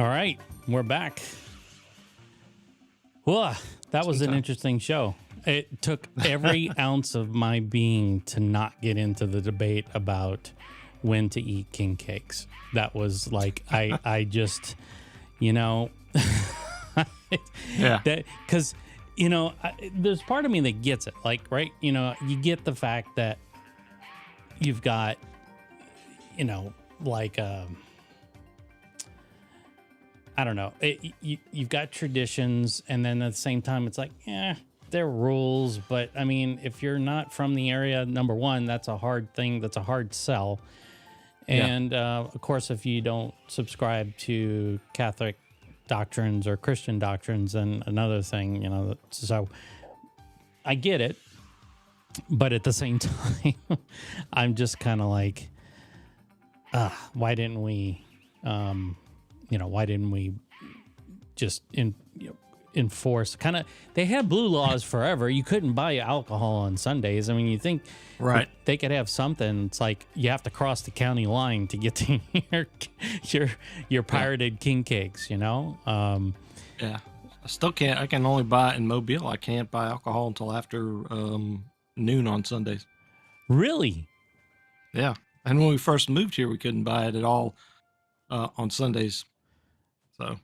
All right, we're back. Whoa, that was an interesting show. It took every ounce of my being to not get into the debate about when to eat king cakes. That was like, I just, yeah, because, there's part of me that gets it. Like, right, you get the fact that you've got, like, I don't know. You've got traditions, and then at the same time, it's like, they're rules. But I mean, if you're not from the area, number one, that's a hard thing. That's a hard sell. And of course, if you don't subscribe to Catholic doctrines or Christian doctrines, then another thing, so I get it. But at the same time, I'm just kind of like, why didn't we, why didn't we just enforce kind of, they had blue laws forever. You couldn't buy alcohol on Sundays. I mean, you think they could have something. It's like you have to cross the county line to get to your pirated king cakes, I still can't. I can only buy it in Mobile. I can't buy alcohol until after noon on Sundays. Really? Yeah. And when we first moved here, we couldn't buy it at all on Sundays. So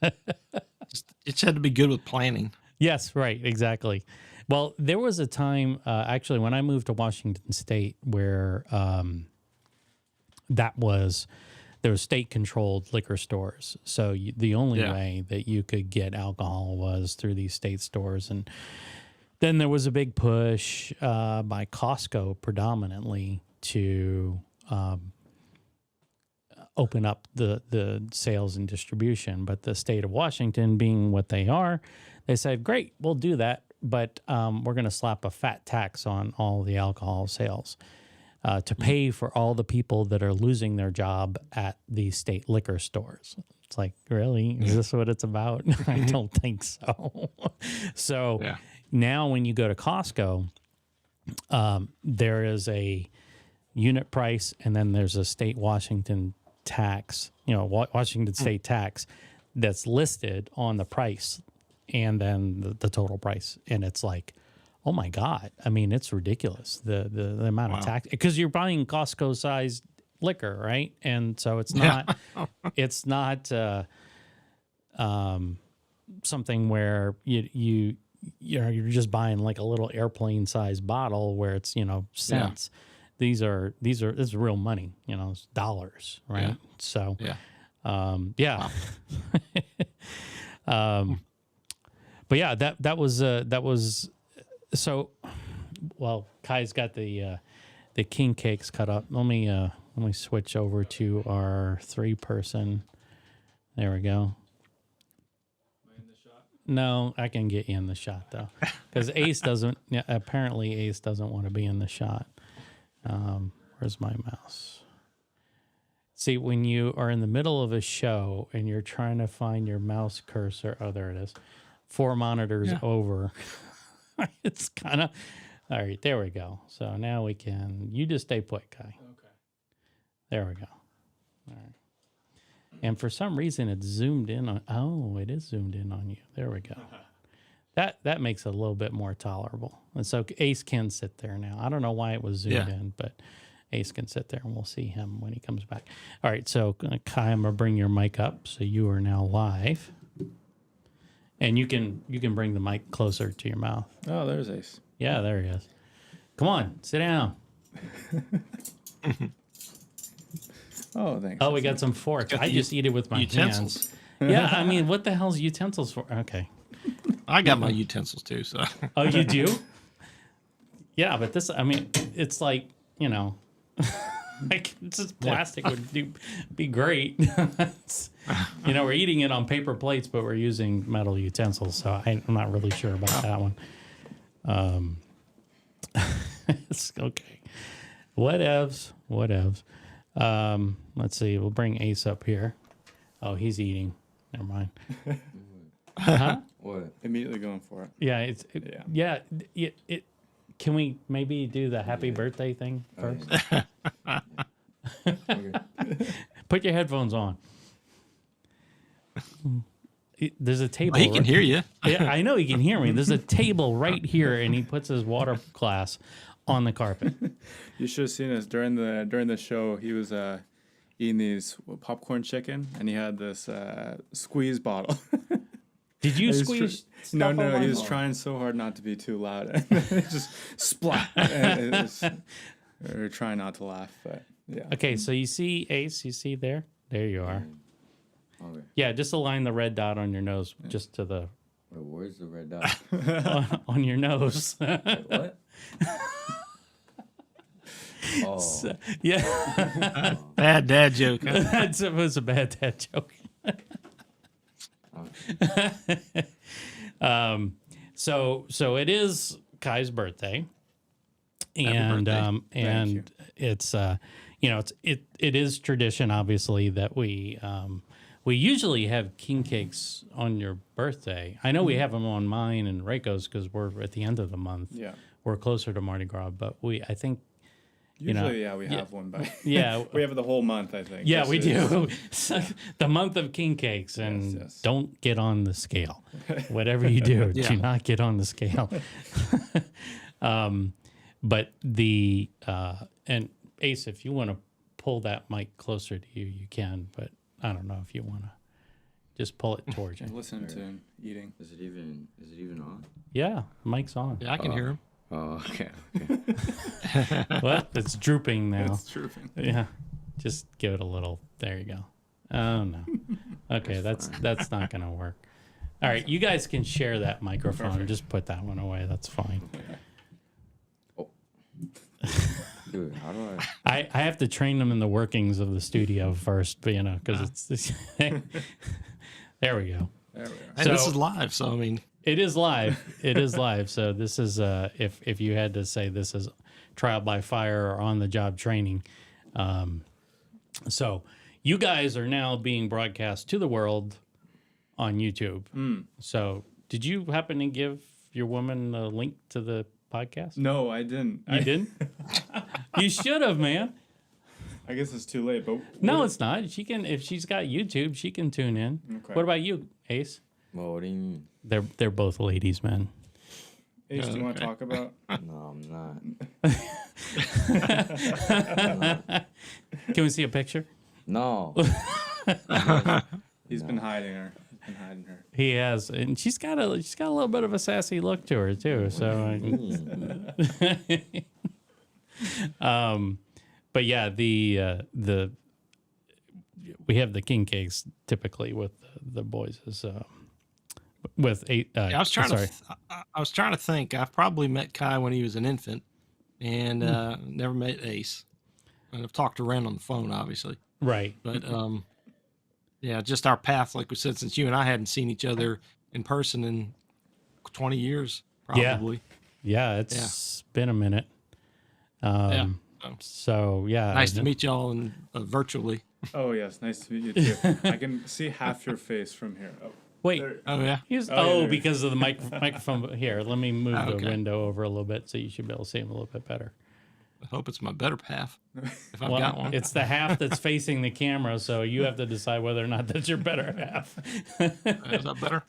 it had to be good with planning. Yes, right, exactly. Well, there was a time, actually, when I moved to Washington State, where there was state-controlled liquor stores. So the only way that you could get alcohol was through these state stores. And then there was a big push by Costco predominantly to open up the sales and distribution. But the state of Washington, being what they are, they said, great, we'll do that, but we're going to slap a fat tax on all the alcohol sales to pay for all the people that are losing their job at the state liquor stores. It's like, really? Is this what it's about? I don't think so. So now when you go to Costco, there is a unit price, and then there's a state Washington tax, Washington state tax that's listed on the price, and then the total price. And it's like, oh my God. I mean, it's ridiculous. The amount of tax, because you're buying Costco sized liquor, right? And so it's not, something where you're just buying like a little airplane sized bottle where it's, cents. This is real money, it's dollars, right? So, Wow. But yeah, that was so. Well, Kai's got the king cakes cut up. Let me switch over to our 3-person. There we go. Am I in the shot? No, I can get you in the shot though, because Ace doesn't. Yeah, apparently Ace doesn't want to be in the shot. Where's my mouse? See, when you are in the middle of a show and you're trying to find your mouse cursor, oh, there it is. 4 monitors over. It's kind of, all right, there we go. So now we can, you just stay put, Kai. Okay. There we go. All right. And for some reason it's zoomed in on, it is zoomed in on you. There we go. That makes it a little bit more tolerable. And so Ace can sit there now. I don't know why it was zoomed in, but Ace can sit there and we'll see him when he comes back. All right, so Kai, I'm going to bring your mic up. So you are now live. And you can bring the mic closer to your mouth. Oh, there's Ace. Yeah, there he is. Come on, sit down. Oh, thanks. Oh, we got some forks. I just eat it with my hands. Yeah, I mean, what the hell's utensils for? Okay. I got my utensils too, so. Oh, you do? Yeah, but this, I mean, it's like, like just plastic would be great. We're eating it on paper plates, but we're using metal utensils, so I'm not really sure about that one. It's okay. Whatevs. Let's see. We'll bring Ace up here. Oh, he's eating. Never mind. Huh? What? Immediately going for it. Yeah. It. Can we maybe do the happy birthday thing first? Okay. Put your headphones on. There's a table. He can hear you. Yeah, I know he can hear me. There's a table right here, and he puts his water glass on the carpet. You should have seen us during the show. He was eating these popcorn chicken, and he had this squeeze bottle. Did you He was squeeze? No, stuff on he my- was trying so hard not to be too loud. It just splat. Or trying not to laugh, but yeah. Okay, so you see Ace. You see there. There you are. Okay. Yeah, just align the red dot on your nose, just to the Wait, where's the red dot? on your nose. Wait, what? Oh, Yeah, Bad dad joke. Huh? it was a bad dad joke. So it is Kai's birthday, and birthday. and it's it is tradition, obviously, that we usually have king cakes on your birthday. I know we have them on mine and Reiko's because we're at the end of the month. Yeah. We're closer to Mardi Gras, but I think Usually, we have one by. Yeah. We have it the whole month, I think. yeah, This we is- do. So, the month of king cakes, and yes. don't get on the scale. Whatever you do, Yeah. do not get on the scale. But the and Ace, if you want to pull that mic closer to you, you can. But I don't know if you want to just pull it towards you. Listen to him eating. is it even on? Yeah, mic's on. Yeah, I can hear him. Oh, okay. Well, it's drooping now. It's true. Yeah, just give it a little. There you go. Oh no. Okay, that's not gonna work. All right, you guys can share that microphone. Perfect. Just put that one away. That's fine. Dude, how do I have to train them in the workings of the studio first, but because it's there we go. There we are. And this So- is live, so I mean, It is live. It is live. So this is if you had to say this is trial by fire or on the job training. So you guys are now being broadcast to the world on YouTube. So did you happen to give your woman a link to the podcast? No, I didn't. You didn't? You should have, man. I guess it's too late, but No, it's not. She can, if she's got YouTube, she can tune in. Okay. What about you, Ace? well, what do you mean? They're both ladies, man. Ace, do you want to Okay. talk about? No, I'm not. Can we see a picture? No. He's been hiding her. He has, and she's got a little bit of a sassy look to her too. So, but yeah, the we have the king cakes typically with the boys is with eight. I was trying sorry. I was trying to think. I've probably met Kai when he was an infant, and never met Ace. And I've talked around on the phone, obviously. Right. But yeah, just our path, like we said, since you and I hadn't seen each other in person in 20 years, Yeah. probably. Yeah, it's been a minute. Yeah. So yeah, Nice to meet y'all in, virtually. Oh yes, nice to meet you too. I can see half your face from here. Oh, Wait, there- Oh yeah. he's, Oh, yeah, oh, there. because of the microphone. Here, let me move the Okay. window over a little bit so you should be able to see him a little bit better. I hope it's my better half if I've Well, got one. it's the half that's facing the camera, so you have to decide whether or not that's your better half. Is that better?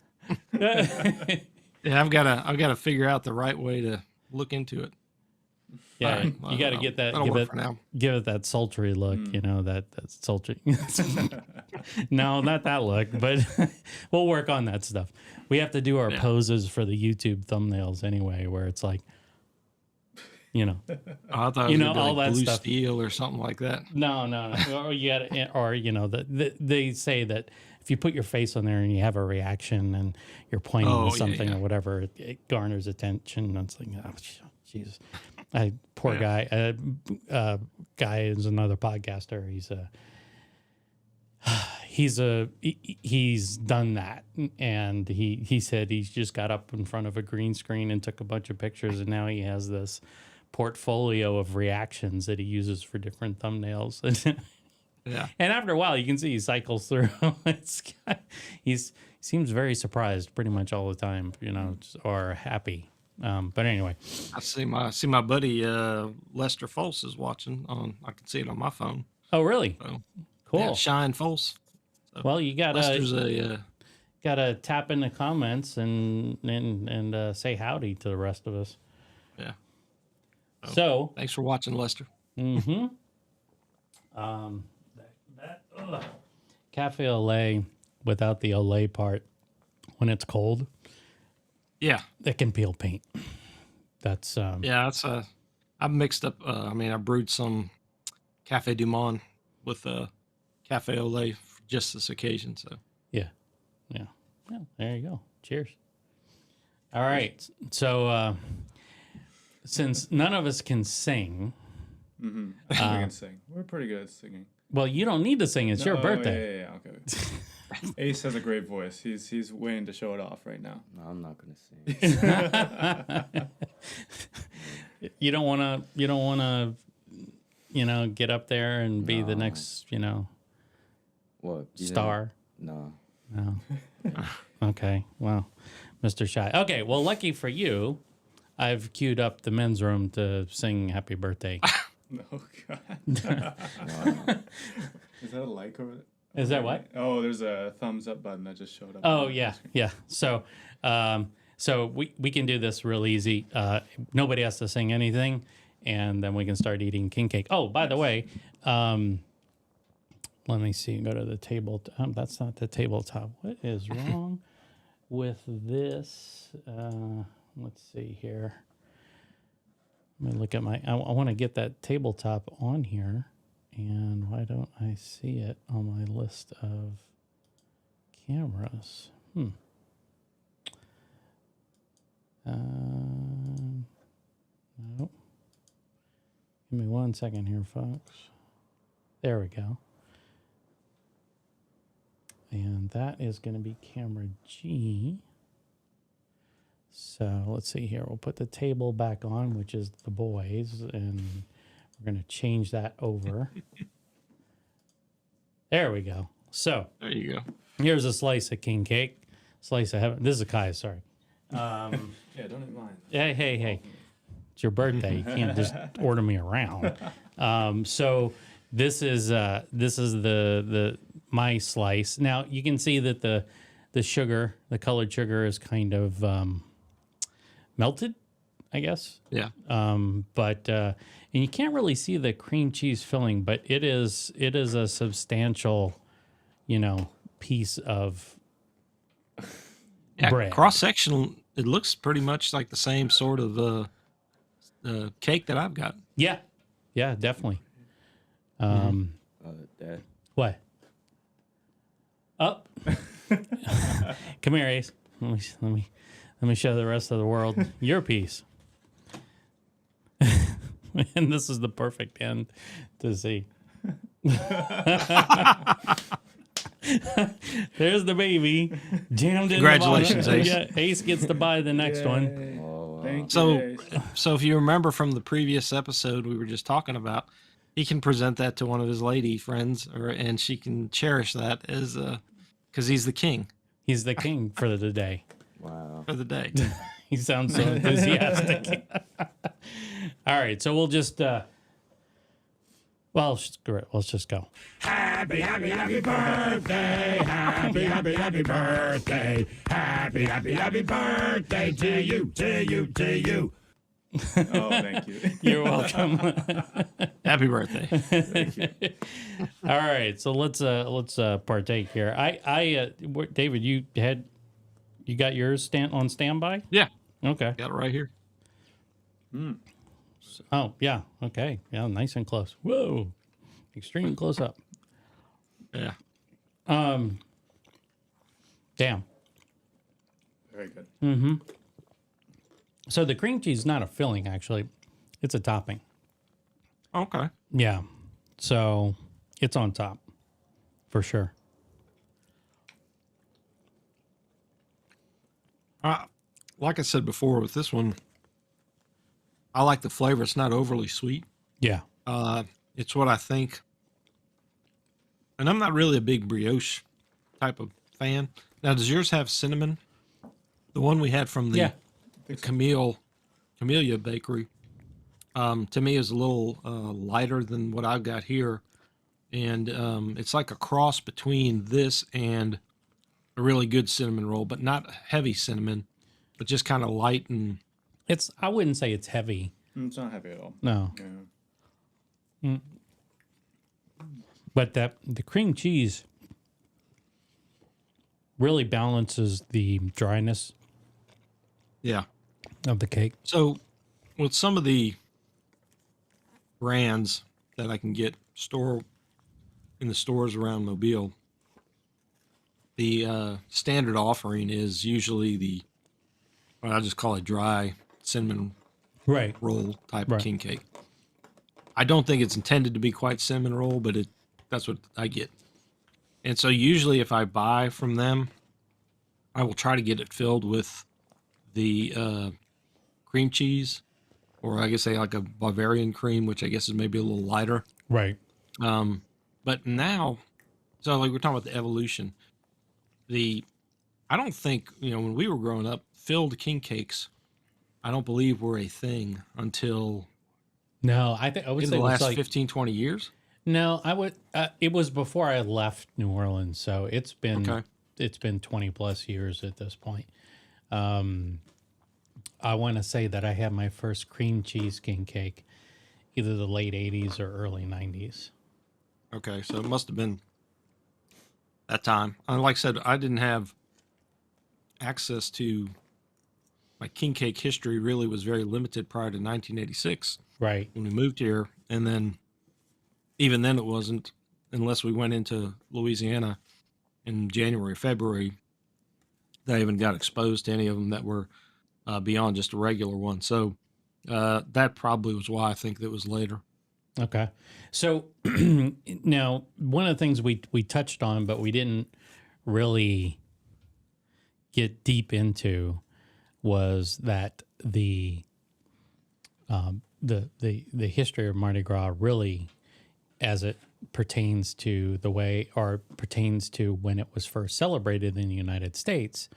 Yeah, I've got to figure out the right way to look into it. Yeah, All right, you got to well, get that. that'll Give work it, for now. give it that sultry look. You know that sultry. No, not that look, but we'll work on that stuff. We have to do our Yeah. poses for the YouTube thumbnails anyway, where it's like, Oh, I thought it was You know, gonna be all like that blue stuff. steel or something like that. no. Or you got to, or they say that if you put your face on there and you have a reaction and you're pointing Oh, to yeah, something yeah. or whatever, it garners attention. And it's like, oh, Jesus. Poor Yeah. guy. Guy is another podcaster. He's done that, and he said he's just got up in front of a green screen and took a bunch of pictures, and now he has this portfolio of reactions that he uses for different thumbnails. Yeah. And after a while, you can see he cycles through. He seems very surprised pretty much all the time, or happy. But anyway, I see my buddy Lester Folse is watching on. I can see it on my phone. oh really? So, Cool. yeah, Shine Folse. Well, you got Lester's a gotta tap in the comments and say howdy to the rest of us. Yeah. So, Thanks for watching, Lester. cafe au lait without the au lait part, when it's cold, Yeah. it can peel paint. That's Yeah, that's I've mixed up. I brewed some Cafe du Monde with Cafe au lait for just this occasion. So yeah. There you go. Cheers. All right. So since none of us can sing, We can sing. We're pretty good at singing. well, you don't need to sing. It's your birthday. Yeah. Okay. Ace has a great voice. He's waiting to show it off right now. No, I'm not gonna sing. You don't want to. Get up there and be the next. What? You Star. No. No. Okay. Well, Mr. Shy. Okay. Well, lucky for you, I've queued up the men's room to sing "Happy Birthday." Oh God. Is that a like over there? Is that what? Oh, there's a thumbs up button that just showed up. Oh yeah. So, we can do this real easy. Nobody has to sing anything, and then we can start eating king cake. Oh, by the way, let me see. Go to the table. That's not the tabletop. What is wrong with this? Let's see here. Let me look at I want to get that tabletop on here, and why don't I see it on my list of cameras? No. Give me 1 second here, folks. There we go. And that is going to be camera G. So let's see here. We'll put the table back on, which is the boys, and we're going to change that over. There we go. So there you go. here's a slice of king cake. Slice of heaven. This is a Kai, sorry. Yeah, don't even mind. Hey. It's your birthday. You can't just order me around. So this is the my slice. Now you can see that the sugar, the colored sugar, is kind of melted, I guess. Yeah. But and you can't really see the cream cheese filling, but it is a substantial, piece of bread. Cross sectional, it looks pretty much like the same sort of cake that I've got. Yeah, definitely. Dad. What? Up. Come here, Ace. Let me show the rest of the world your piece. And this is the perfect end to see. There's the baby jammed in. Congratulations, the bottom. Ace. Yeah, Ace gets to buy the next one. Oh, Thank So, you, Ace. so if you remember from the previous episode we were just talking about, he can present that to one of his lady friends, and she can cherish that as because he's the king He's the king for the day. wow. for the day. He sounds so enthusiastic. All right, so we'll just screw it. Let's just go. Happy birthday. Happy birthday. Happy birthday to you. Oh, thank you. You're welcome. Happy birthday. All right, so let's partake here. David, you got yours on standby? Yeah, Okay. got it right here. Oh yeah. Okay. Yeah. Nice and close. Whoa. Extreme close up. Yeah. Damn. Very good. So the cream cheese is not a filling, actually. It's a topping. Okay. Yeah. So it's on top for sure. Like I said before, with this one, I like the flavor. It's not overly sweet. Yeah. It's what I think. And I'm not really a big brioche type of fan. Now, does yours have cinnamon? The one we had from the Camellia Bakery, to me is a little lighter than what I've got here. And it's like a cross between this and a really good cinnamon roll, but not heavy cinnamon, but just kind of light and I wouldn't say it's heavy. It's not heavy at all. No. Yeah. But the cream cheese really balances the dryness yeah. of the cake. So with some of the brands that I can get in the stores around Mobile, the standard offering is usually what I just call a dry cinnamon Right. roll type Right. of king cake. I don't think it's intended to be quite cinnamon roll, but that's what I get. And so usually if I buy from them, I will try to get it filled with the cream cheese, or I guess say like a Bavarian cream, which I guess is maybe a little lighter. Right. But now, so like we're talking about the evolution, I don't think, when we were growing up, filled king cakes, I don't believe were a thing until No, I would in say the it was last like 15, 20 years. no. I would. It was before I left New Orleans, so it's been Okay. 20 plus years at this point. I want to say that I had my first cream cheese king cake either the late 80s or early 90s. Okay, so it must have been that time. Like I said, I didn't have access to my king cake history. Really, was very limited prior to 1986 Right. when we moved here, and then even then it wasn't unless we went into Louisiana in January, February that I even got exposed to any of them that were beyond just a regular one. So that probably was why I think that was later. Okay. So now one of the things we touched on, but we didn't really get deep into was that the history of Mardi Gras really, as it pertains to the way or pertains to when it was first celebrated in the United States,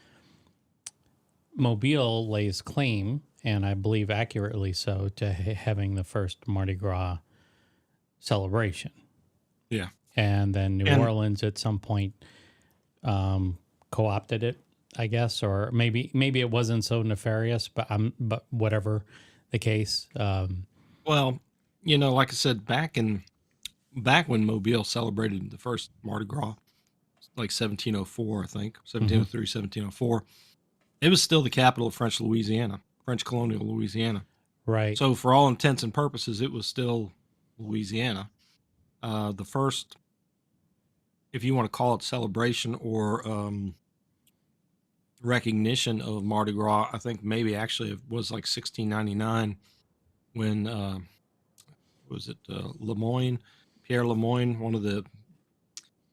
Mobile lays claim, and I believe accurately so, to having the first Mardi Gras celebration. Yeah. And then New Orleans at some point co-opted it, I guess, or maybe it wasn't so nefarious, but whatever the case. Well, like I said, back when Mobile celebrated the first Mardi Gras, like 1704, I think, 1703, 1704, it was still the capital of French colonial Louisiana. Right. So for all intents and purposes, it was still Louisiana. The first, if you want to call it celebration or recognition of Mardi Gras, I think maybe actually it was like 1699 when, was it Pierre Lemoyne, one of the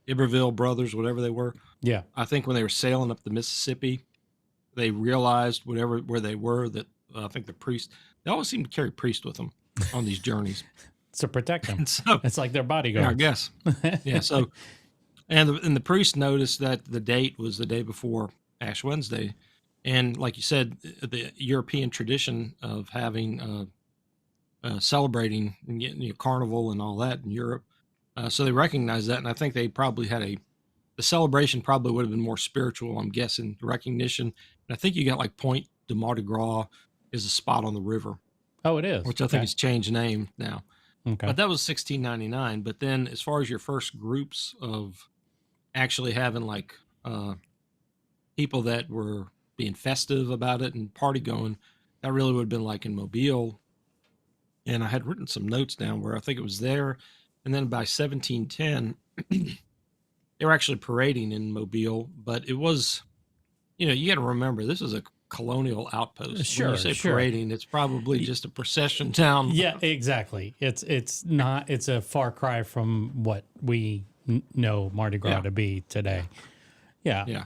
Iberville brothers, whatever they were. Yeah. I think when they were sailing up the Mississippi, they realized where they were that I think the priest, they always seem to carry priest with them on these journeys. To protect them. And so, It's like their yeah, I bodyguards. guess. Yeah. So, and the priest noticed that the date was the day before Ash Wednesday. And like you said, the European tradition of having, celebrating and getting Carnival and all that in Europe. So they recognized that. And I think they probably had the celebration probably would have been more spiritual, I'm guessing, recognition. And I think you got like Point de Mardi Gras is a spot on the river, Oh, it is. which I think has changed name now. Okay. But that was 1699. But then as far as your first groups of actually having like people that were being festive about it and party going, that really would have been like in Mobile. And I had written some notes down where I think it was there. And then by 1710, they were actually parading in Mobile, but it was, you got to remember, this is a colonial outpost. Sure, When you say sure. parading, it's probably just a procession down. Yeah, exactly. It's not. It's a far cry from what we know Mardi Gras Yeah. to be today. Yeah. Yeah.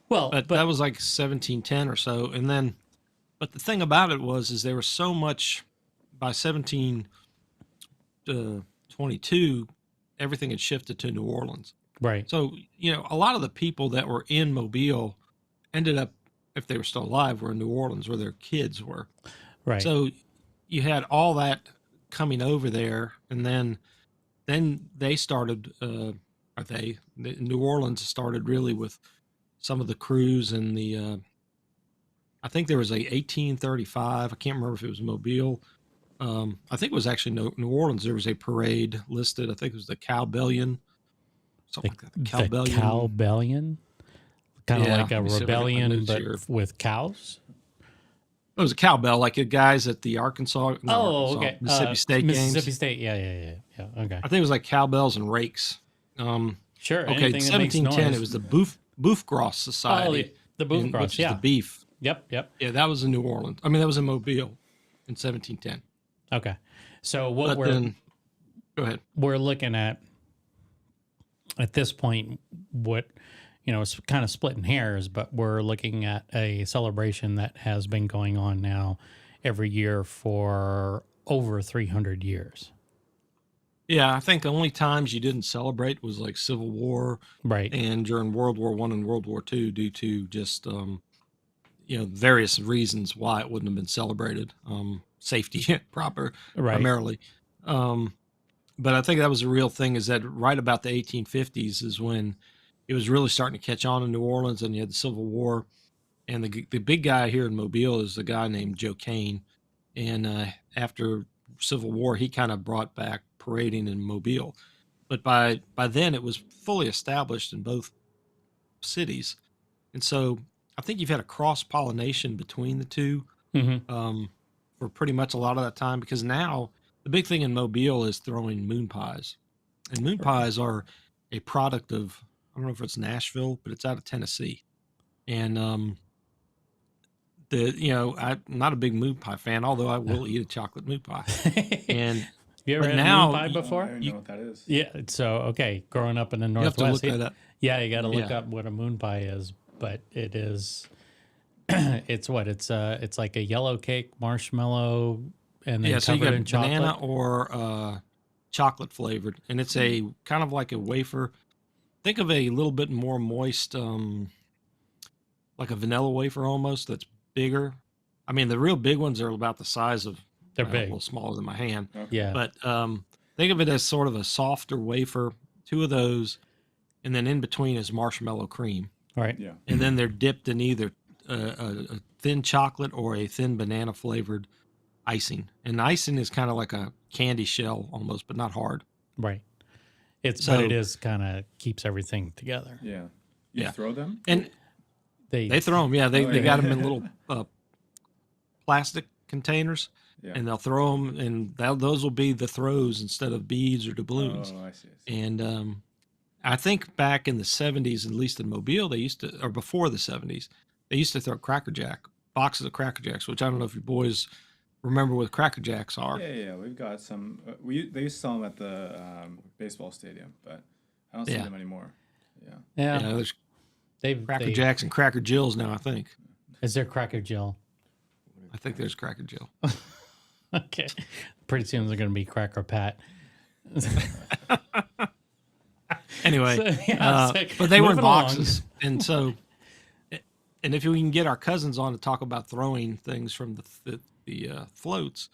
Well, But that was like 1710 or so. And then, but the thing about it is there was so much by 1722, everything had shifted to New Orleans. right. So, a lot of the people that were in Mobile ended up, if they were still alive, were in New Orleans where their kids were. Right. So you had all that coming over there. And then they started, New Orleans started really with some of the crews in the. I think there was a 1835. I can't remember if it was Mobile. I think it was actually New Orleans. There was a parade listed. I think it was the Cowbellion, something like that. The Cowbellion. Cowbellion? Kind of Yeah, like a let me see if I got my rebellion, notes but here. with cows? It was a cowbell, like the guys at the Mississippi State Mississippi games. State, yeah. Okay. I think it was like cowbells and rakes. Sure. Okay, anything that makes 1710. noise. It was the Bouffe Society. The Booth Cross, which is yeah. the beef. Yep. Yeah, that was in New Orleans. I mean, that was in Mobile in 1710. Okay. So what But then, go ahead. we're looking at this point, what, it's kind of splitting hairs, but we're looking at a celebration that has been going on now every year for over 300 years. Yeah, I think the only times you didn't celebrate was like Civil War, Right. and during World War I and World War II, due to just various reasons why it wouldn't have been celebrated, safety primarily. But I think that was a real thing. Is that right about the 1850s is when it was really starting to catch on in New Orleans, and you had the Civil War, and the big guy here in Mobile is a guy named Joe Kane, and after Civil War, he kind of brought back parading in Mobile, but by then it was fully established in both cities, and so I think you've had a cross pollination between the two Mm-hmm. for pretty much a lot of that time, because now the big thing in Mobile is throwing moon pies, and moon pies are a product of, I don't know if it's Nashville, but it's out of Tennessee, and I'm not a big moon pie fan, although I will eat a chocolate moon pie. And You ever but had now- moon pie I before? don't know what that is. Yeah. So, okay. Growing up in the you have to Northwest. look that up. Yeah, you got to look Yeah. up what a moon pie is, but it is, it's like a yellow cake, marshmallow, and then Yeah, so you covered got in chocolate. banana or chocolate flavored, and it's a kind of like a wafer. Think of a little bit more moist, like a vanilla wafer almost. That's bigger. I mean, the real big ones are about the size of, They're a big. little smaller than my hand. Yeah. But think of it as sort of a softer wafer. 2 of those, and then in between is marshmallow cream, Right. Yeah. and then they're dipped in either a thin chocolate or a thin banana flavored icing. And the icing is kind of like a candy shell almost, but not hard. Right. But So- it is kind of keeps everything together. Yeah. You Yeah. throw them? And They throw them. Yeah, they yeah. got them in little plastic containers, Yeah. and they'll throw them, and those will be the throws instead of beads or doubloons. Oh, I see. I see. And I think back in the 70s, at least in Mobile, they used to, or before the 70s, they used to throw Cracker Jack, boxes of Cracker Jacks, which I don't know if you boys remember what Cracker Jacks are. Yeah, we've got some. They used to sell them at the baseball stadium, but I don't see Yeah. them anymore. Yeah. yeah. Yeah, there's They've Cracker they, Jacks and Cracker Jills now, I think. Is there Cracker Jill? I think there's Cracker Jill. Okay. Pretty soon they're going to be Cracker Pat. Anyway, So, yeah, so but they were in moving along. boxes, and so, and if we can get our cousins on to talk about throwing things from the floats,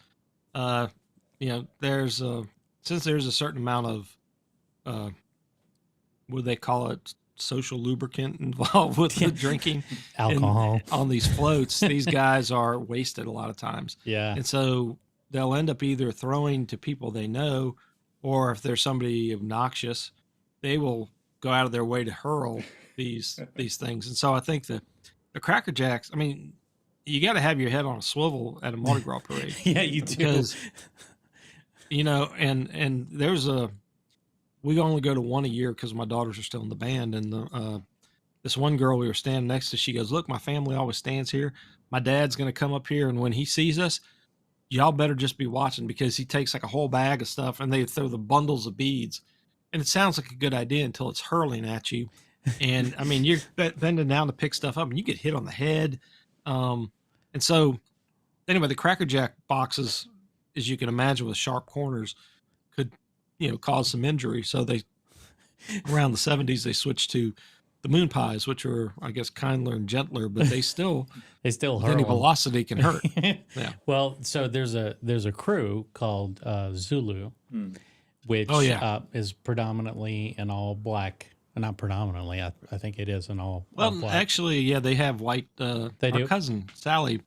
there's since there's a certain amount of what do they call it, social lubricant involved with the drinking Alcohol. on these floats, these guys are wasted a lot of times. Yeah. And so they'll end up either throwing to people they know, or if there's somebody obnoxious, they will go out of their way to hurl these things. And so I think the Cracker Jacks, I mean, you got to have your head on a swivel at a Mardi Gras parade. Yeah, you do. Because, and we only go to one a year because my daughters are still in the band. And this one girl we were standing next to, she goes, "Look, my family always stands here. My dad's going to come up here, and when he sees us, y'all better just be watching, because he takes like a whole bag of stuff and they throw the bundles of beads. And it sounds like a good idea until it's hurling at you. And I mean, you're bending down to pick stuff up and you get hit on the head. And so anyway, the Cracker Jack boxes, as you can imagine, with sharp corners could, cause some injury. So they, around the 70s, they switched to the moon pies, which are, I guess, kinder and gentler, but they still, They still with any hurl. velocity, can hurt. Yeah. Well, so there's a crew called Zulu, which Oh, yeah. is predominantly an all black not predominantly. I think it is an all Well, black. actually, yeah, they have white. They our do? cousin Sally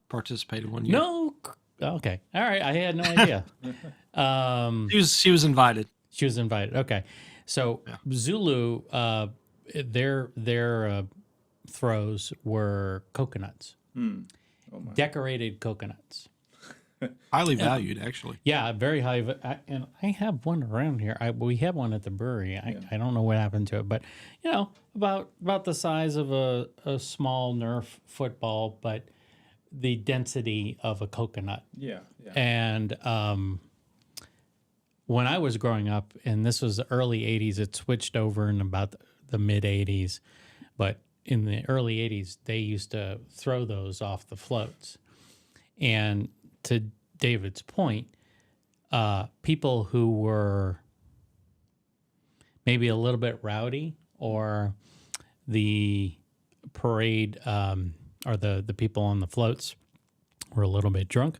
participated one year. No. Okay. All right. I had no idea. She was invited. She was invited. Okay. So Zulu, their throws were coconuts, decorated coconuts. Highly valued, actually. Yeah, very high. And I have one around here. We have one at the brewery. I don't know what happened to it, but about the size of a small Nerf football, but the density of a coconut. Yeah. And when I was growing up, and this was the early 80s, it switched over in about the mid 80s. But in the early 80s, they used to throw those off the floats. And to David's point, people who were maybe a little bit rowdy, or the parade or the people on the floats were a little bit drunk,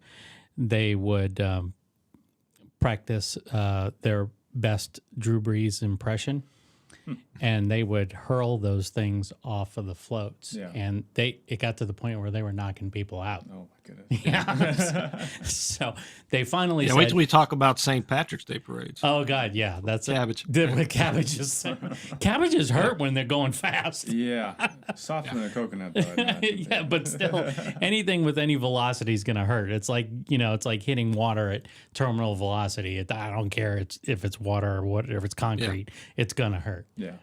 they would practice their best Drew Brees impression, and they would hurl those things off of the floats. Yeah. And it got to the point where they were knocking people out. Oh my goodness. Yeah. So they finally said, Wait till we talk about St. Patrick's Day parades. "Oh God, yeah, that's Cabbage. With cabbages, cabbages hurt when they're going fast." Yeah. Softer than a coconut, though. I'd imagine. Yeah, but still, anything with any velocity is going to hurt. It's like it's like hitting water at terminal velocity. I don't care if it's water or whatever, if it's concrete, it's going to hurt. Yeah.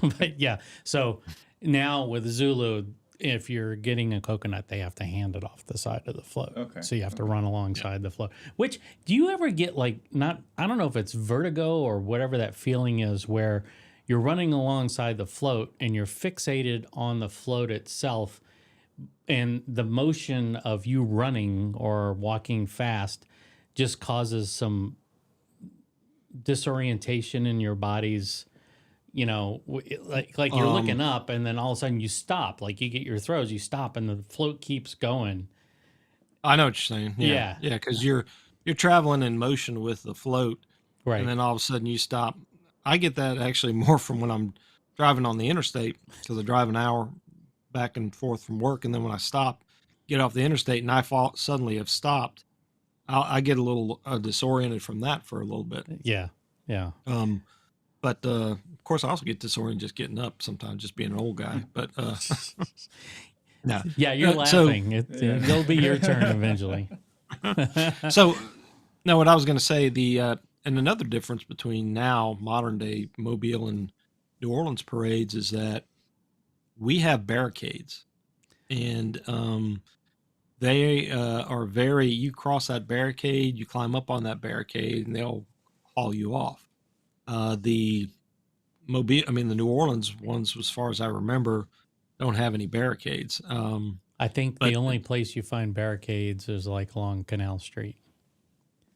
But yeah, so now with Zulu, if you're getting a coconut, they have to hand it off the side of the float. Okay. So you have to run alongside the float. Which, do you ever get I don't know if it's vertigo or whatever that feeling is, where you're running alongside the float and you're fixated on the float itself, and the motion of you running or walking fast just causes some disorientation in your body's, like you're looking up and then all of a sudden you stop, like you get your throws, you stop and the float keeps going. I know what you're saying. Yeah, because you're traveling in motion with the float, Right. and then all of a sudden you stop. I get that actually more from when I'm driving on the interstate, because I drive an hour back and forth from work, and then when I stop, get off the interstate, and I suddenly have stopped, I get a little disoriented from that for a little bit. Yeah. But of course, I also get disoriented just getting up sometimes, just being an old guy. But no, Yeah, you're laughing. It'll be your turn eventually. So, no, what I was going to say, and another difference between now modern day Mobile and New Orleans parades is that we have barricades, and they are you cross that barricade, you climb up on that barricade, and they'll haul you off. The New Orleans ones, as far as I remember, don't have any barricades. I think the only place you find barricades is like along Canal Street.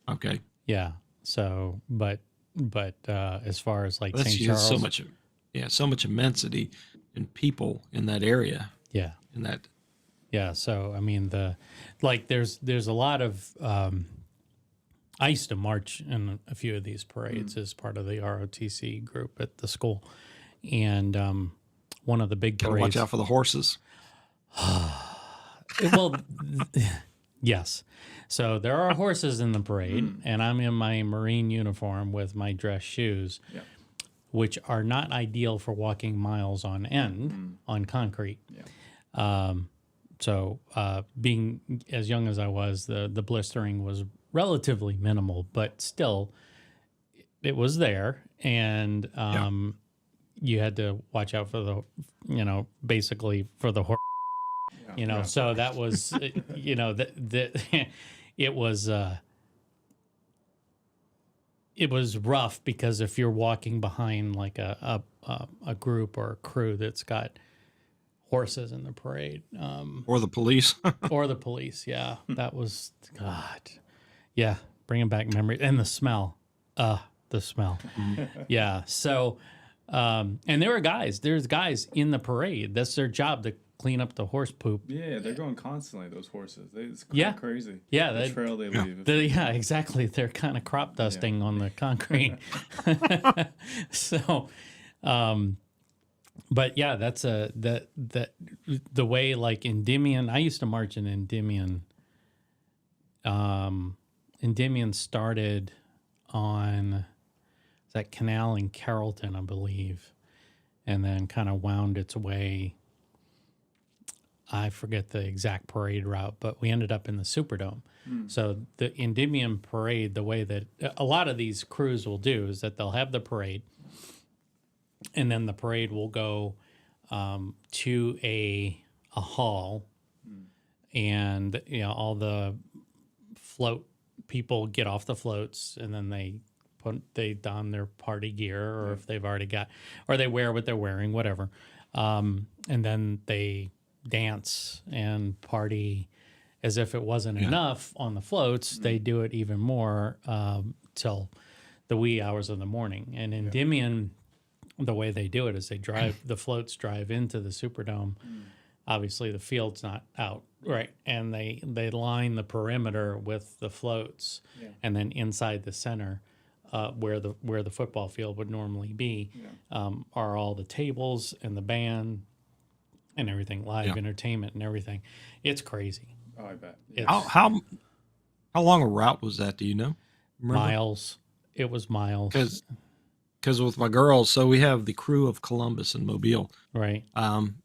Okay. Yeah. So, but as far as like That's St. Charles, so much immensity and people in that area. yeah. In that. Yeah. So, I mean, there's a lot of, I used to march in a few of these parades as part of the ROTC group at the school. And one of the big Gotta parades. watch out for the horses. Well, yes. So there are horses in the parade, and I'm in my Marine uniform with my dress shoes, which are not ideal for walking miles on end on concrete. Yeah. So being as young as I was, the blistering was relatively minimal, but still it was there. And you had to watch out for basically for the horse, so that was, it was rough, because if you're walking behind like a group or a crew that's got horses in the parade, Or the police. or the police, that was God, bringing back memories, and the smell, So, and there's guys in the parade. That's their job, to clean up the horse poop. Yeah, they're going constantly. Those horses, it's Yeah. crazy. Yeah, the trail they leave. Yeah, exactly. They're kind of crop dusting on the concrete. So, but yeah, that's the way, like Endymion. I used to march in Endymion. Endymion started on that canal in Carrollton, I believe, and then kind of wound its way. I forget the exact parade route, but we ended up in the Superdome. So the Endymion parade, the way that a lot of these crews will do is that they'll have the parade, and then the parade will go to a hall, and all the float people get off the floats, and then they don their party gear, or if they've already got, or they wear what they're wearing, whatever, and then they dance and party as if it wasn't enough on the floats. They do it even more till the wee hours of the morning. And in Endymion, the way they do it is the floats drive into the Superdome. Obviously the field's not out, right? And they line the perimeter with the floats, and then inside the center, where the football field would normally be, are all the tables and the band and everything, live entertainment and everything. It's crazy. Oh, I bet. How long a route was that? Do you know? Remember? Miles. It was miles. Because with my girls, so we have the Crew of Columbus in Mobile, Right.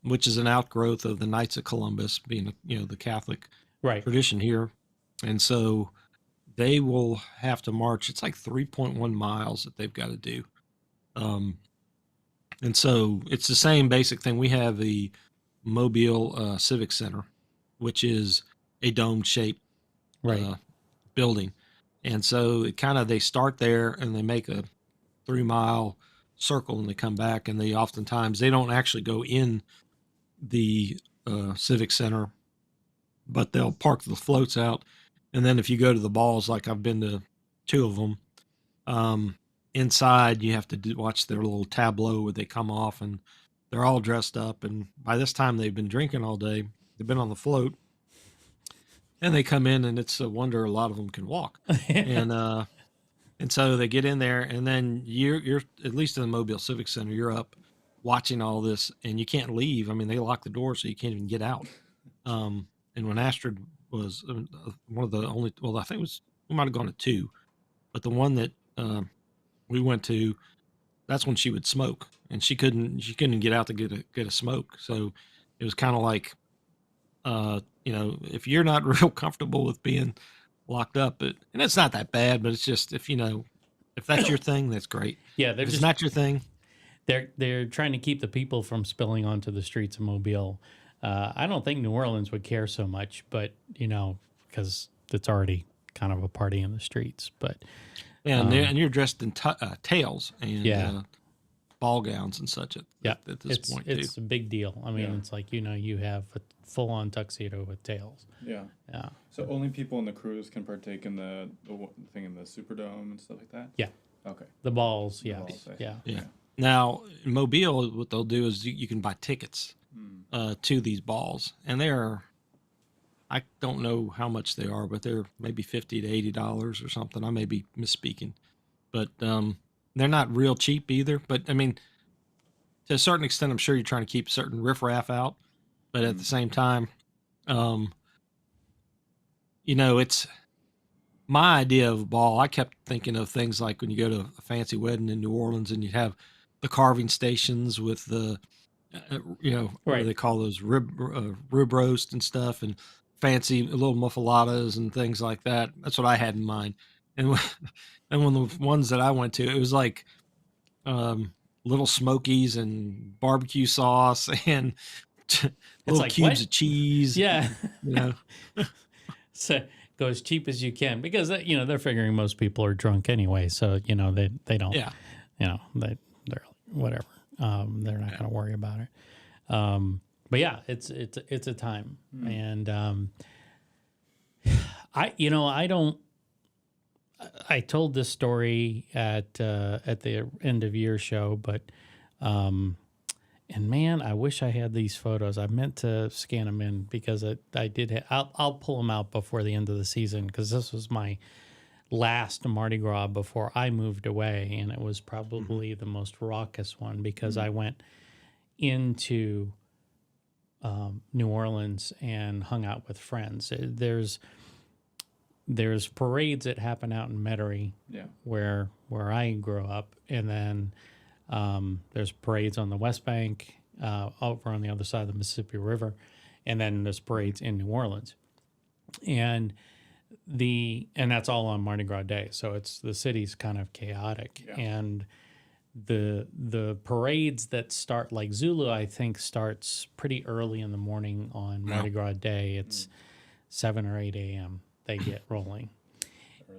which is an outgrowth of the Knights of Columbus, being the Catholic Right. tradition here, and so they will have to march. It's like 3.1 miles that they've got to do, and so it's the same basic thing. We have the Mobile Civic Center, which is a dome-shaped Right. building, and so they start there and they make a 3-mile circle and they come back, and they don't actually go in the Civic Center, but they'll park the floats out. And then if you go to the balls, like I've been to 2 of them, inside you have to watch their little tableau where they come off, and they're all dressed up. And by this time they've been drinking all day. They've been on the float, and they come in, and it's a wonder a lot of them can walk. And so they get in there, and then you're at least in the Mobile Civic Center, you're up watching all this, and you can't leave. I mean, they lock the door so you can't even get out. And when Astrid was one of the only, I think we might have gone to 2, but the one that we went to, that's when she would smoke, and she couldn't get out to get a smoke. So it was kind of like, if you're not real comfortable with being locked up, and it's not that bad, but it's just if that's your thing, that's great. Yeah, if it's not your thing, they're trying to keep the people from spilling onto the streets of Mobile. I don't think New Orleans would care so much, but because it's already kind of a party in the streets. But and you're dressed in tails and ball gowns and such at this point. It's a big deal. I mean, it's like you have a full-on tuxedo with tails. Yeah. So only people in the cruise can partake in the thing in the Superdome and stuff like that? Yeah. Okay. The balls, The balls, yeah. Now, in Mobile, what they'll do is you can buy tickets to these balls, and I don't know how much they are, but they're maybe $50 to $80 or something. I may be misspeaking, but they're not real cheap either. But I mean, to a certain extent, I'm sure you're trying to keep certain riffraff out, but at the same time, it's my idea of a ball. I kept thinking of things like when you go to a fancy wedding in New Orleans and you have the carving stations with the, what do they call those, rib roast and stuff, and fancy little muffaladas and things like that. That's what I had in mind. And when the ones that I went to, it was like little smokies and barbecue sauce and little like, cubes what? of cheese. Yeah. So go as cheap as you can, because they're figuring most people are drunk anyway, so they don't. Yeah. They're whatever. They're not going to worry about it. But yeah, it's a time, and I told this story at the end of year show, but And man, I wish I had these photos. I meant to scan them in because I did. I'll pull them out before the end of the season because this was my last Mardi Gras before I moved away, and it was probably the most raucous one because I went into New Orleans and hung out with friends. There's parades that happen out in Metairie, where I grew up, and then there's parades on the West Bank, over on the other side of the Mississippi River, and then there's parades in New Orleans, and that's all on Mardi Gras Day. So it's the city's kind of chaotic, and the parades that start like Zulu, I think starts pretty early in the morning on Mardi Gras Day. It's 7 or 8 a.m. They get rolling.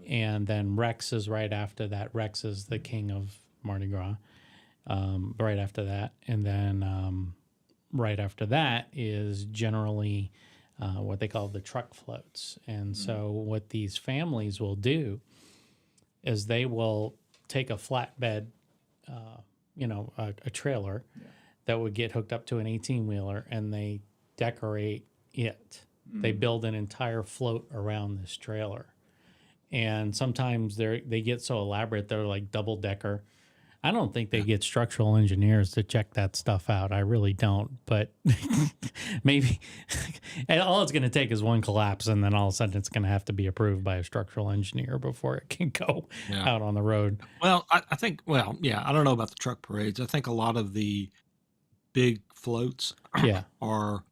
And then Rex is right after that. Rex is the king of Mardi Gras right after that. And then right after that is generally what they call the truck floats. And so what these families will do is they will take a flatbed, a trailer that would get hooked up to an 18-wheeler, and they decorate it. They build an entire float around this trailer. And sometimes they get so elaborate, they're like double-decker. I don't think they get structural engineers to check that stuff out. I really don't. But maybe and all it's going to take is one collapse, and then all of a sudden it's going to have to be approved by a structural engineer before it can go out on the road. Well, I think, I don't know about the truck parades. I think a lot of the big floats are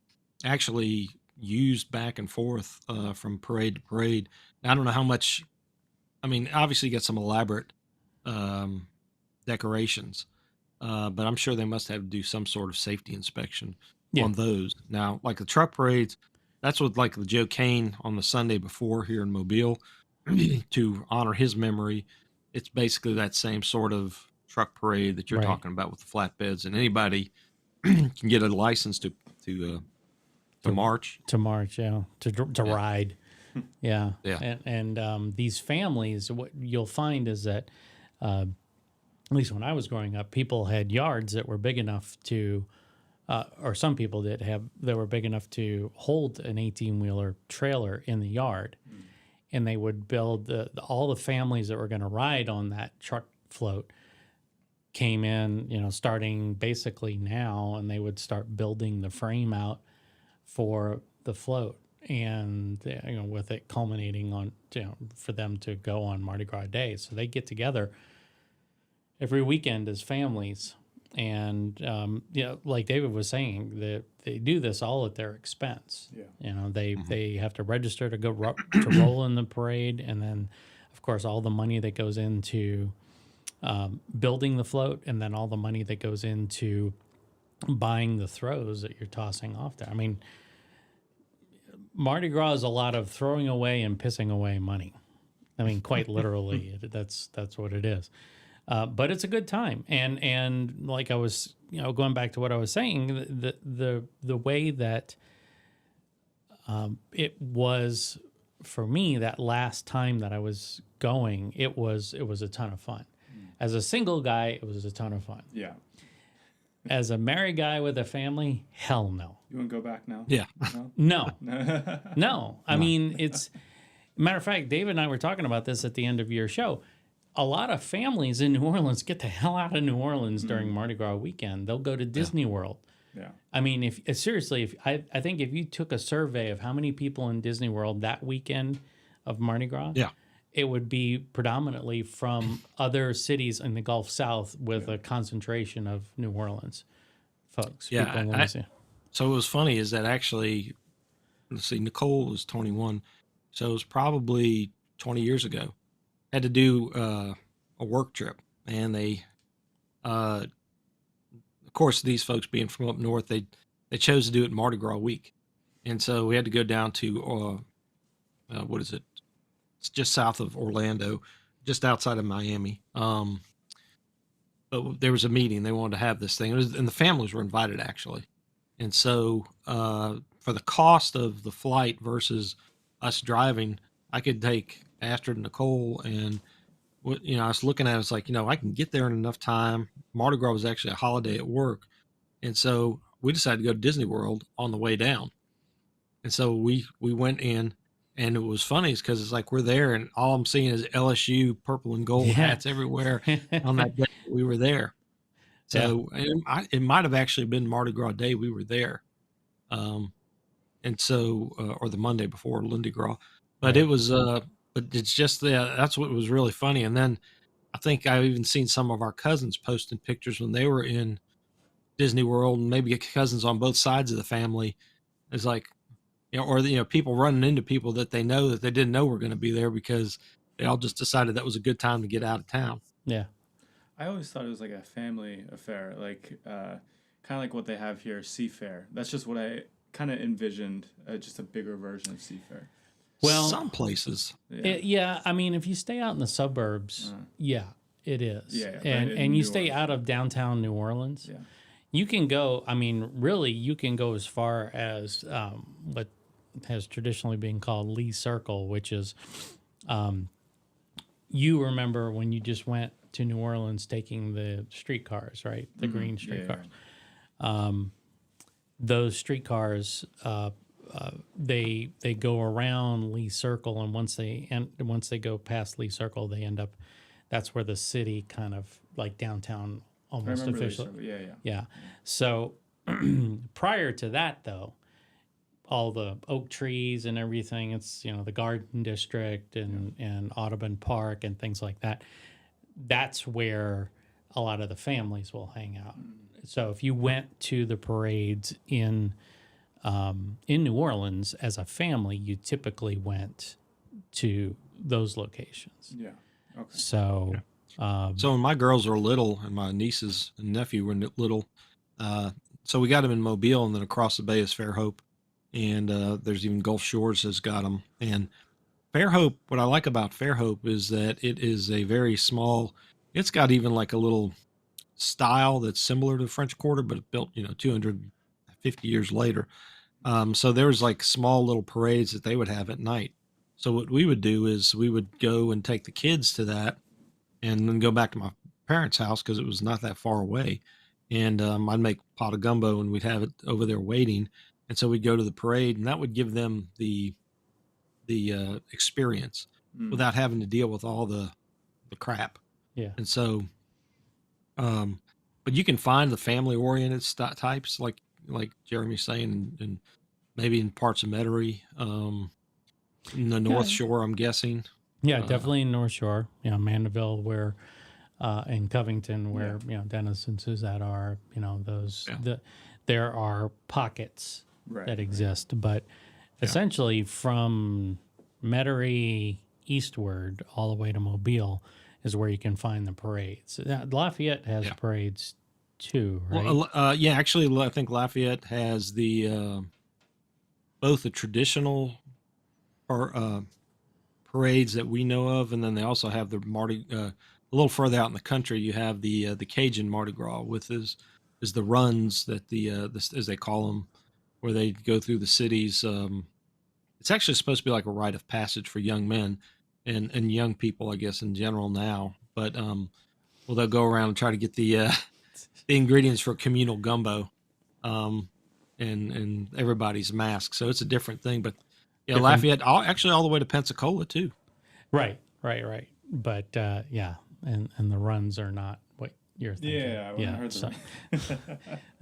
actually used back and forth from parade to parade. I don't know how much. I mean, obviously, you get some elaborate decorations, but I'm sure they must have to do some sort of safety inspection on those. Now, like the truck parades, that's what like the Joe Kane on the Sunday before here in Mobile to honor his memory. It's basically that same sort of truck parade that you're talking about with the flatbeds, and anybody can get a license to march. To march, to ride. Yeah. And these families, what you'll find is that, at least when I was growing up, people had yards that were big enough to, or some people did have, that were big enough to hold an 18-wheeler trailer in the yard. And they would build, all the families that were going to ride on that truck float came in, starting basically now, and they would start building the frame out for the float, and with it culminating on for them to go on Mardi Gras Day. So they get together every weekend as families, and like David was saying, that they do this all at their expense. They have to register to go to roll in the parade, and then of course all the money that goes into building the float, and then all the money that goes into buying the throws that you're tossing off there. I mean, Mardi Gras is a lot of throwing away and pissing away money. I mean, quite literally, that's what it is. But it's a good time, and like I was, going back to what I was saying, the way that it was for me that last time that I was going, it was a ton of fun. As a single guy, it was a ton of fun. Yeah. As a married guy with a family, hell no. You want to go back now? Yeah. No. No. I mean, matter of fact, David and I were talking about this at the end of your show. A lot of families in New Orleans get the hell out of New Orleans during Mardi Gras weekend. They'll go to Disney World. Yeah. I mean, if I think if you took a survey of how many people in Disney World that weekend of Mardi Gras, it would be predominantly from other cities in the Gulf South with a concentration of New Orleans folks. Yeah. So it was funny is that actually, let's see, Nicole was 21. So it was probably 20 years ago. Had to do a work trip. And they, of course, these folks being from up north, they chose to do it Mardi Gras week. And so we had to go down to, what is it? It's just south of Orlando, just outside of Miami. But there was a meeting. They wanted to have this thing. And the families were invited, actually. And so for the cost of the flight versus us driving, I could take Astrid and Nicole. And, I was looking at it, it's like, I can get there in enough time. Mardi Gras was actually a holiday at work. And so we decided to go to Disney World on the way down. And so we went in, and it was funny because it's like we're there, and all I'm seeing is LSU purple and gold Yeah. hats everywhere on that day we were there. So it might have actually been Mardi Gras Day we were there, and so or the Monday before Lundi Gras, but Right. it was but it's just that's what was really funny. And then I think I've even seen some of our cousins posting pictures when they were in Disney World, and maybe cousins on both sides of the family. It's like, or people running into people that they know that they didn't know were going to be there because they all just decided that was a good time to get out of town. Yeah. I always thought it was like a family affair, like kind of like what they have here, Seafair. That's just what I kind of envisioned, just a bigger version of Seafair. Well, some places, yeah. I mean, if you stay out in the suburbs, yeah, it is. Yeah, and you stay out of downtown New Orleans. Yeah. You can go. I mean, really, you can go as far as what has traditionally been called Lee Circle, which is, you remember when you just went to New Orleans taking the streetcars, right? The green streetcars. Those streetcars, they go around Lee Circle, and once they go past Lee Circle, they end up. That's where the city kind of like downtown almost officially. Yeah. So prior to that, though, all the oak trees and everything, it's the Garden District and Audubon Park and things like that. That's where a lot of the families will hang out. So if you went to the parades in New Orleans as a family, you typically went to those locations. Yeah. Okay. So, so when my girls were little and my nieces and nephew were little, so we got them in Mobile, and then across the bay is Fairhope, and there's even Gulf Shores has got them. And Fairhope, what I like about Fairhope is that it is a very small. It's got even like a little style that's similar to the French Quarter, but built 250 years later. So there was like small little parades that they would have at night. So what we would do is we would go and take the kids to that, and then go back to my parents' house because it was not that far away. And I'd make pot of gumbo, and we'd have it over there waiting. And so we'd go to the parade, and that would give them the experience without having to deal with all the crap. yeah. And so, but you can find the family-oriented types, like Jeremy's saying, and maybe in parts of Metairie, in the North Shore, I'm guessing. Yeah, definitely in North Shore, Mandeville, where, and Covington, where Dennis and Suzette are. Those there are pockets that exist, but essentially from Metairie eastward all the way to Mobile is where you can find the parades. Lafayette has parades too, right? Well, actually, I think Lafayette has the both the traditional parades that we know of, and then they also have the Mardi. A little further out in the country, you have the Cajun Mardi Gras, with is the runs that the as they call them, where they go through the cities. It's actually supposed to be like a rite of passage for young men and young people, I guess, in general now. But they'll go around and try to get the ingredients for communal gumbo, and everybody's mask. So it's a different thing. But Lafayette, actually all the way to Pensacola too. Right. But and the runs are not what you're thinking. Yeah, I heard so,